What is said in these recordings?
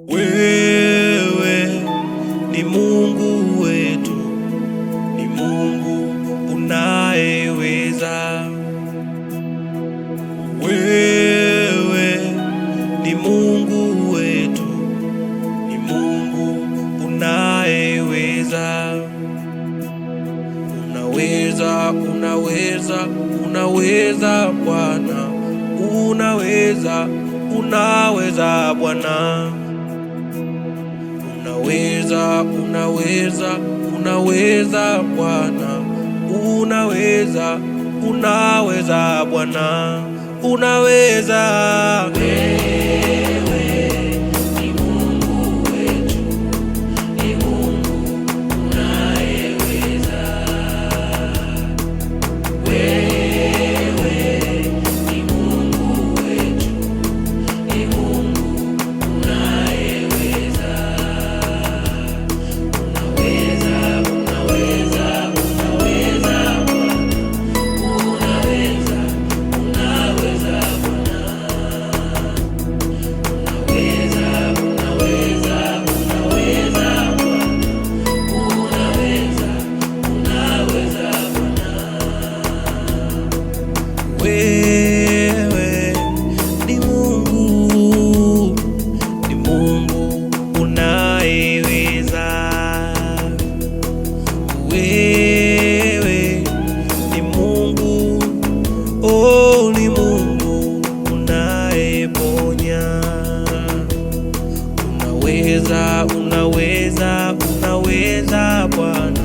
Wewe ni Mungu wetu, ni Mungu unayeweza. Wewe ni Mungu wetu, ni Mungu unayeweza. Unaweza Bwana, unaweza Bwana. Unaweza Bwana, unaweza Bwana, unaweza. Wewe ni Mungu wetu, ni Mungu unayeweza. Wewe ni Mungu wetu, ni Mungu unayeweza. Wewe ni Mungu, ni Mungu unayeweza. Wewe ni Mungu, oh, ni Mungu unayeponya. Unaweza Bwana,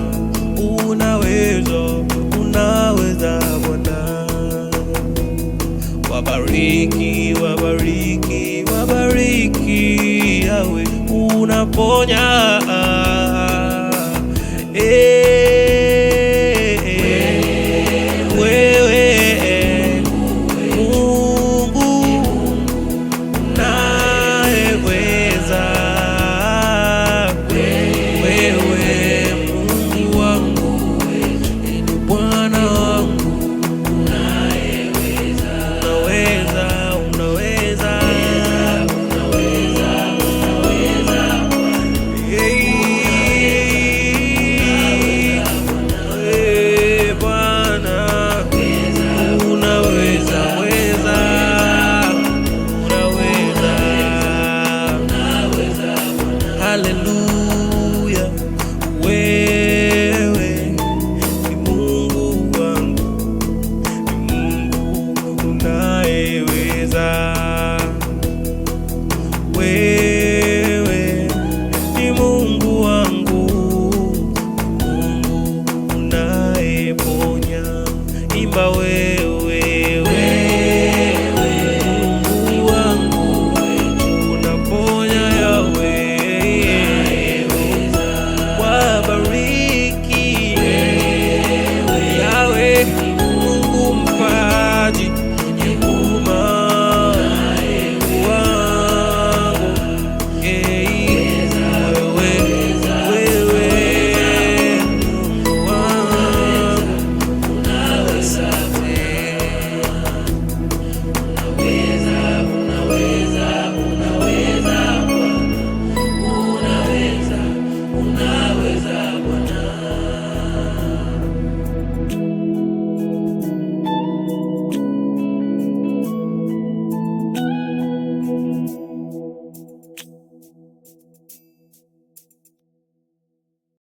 unaweza Bwana. Wabariki Yawe, unaponya.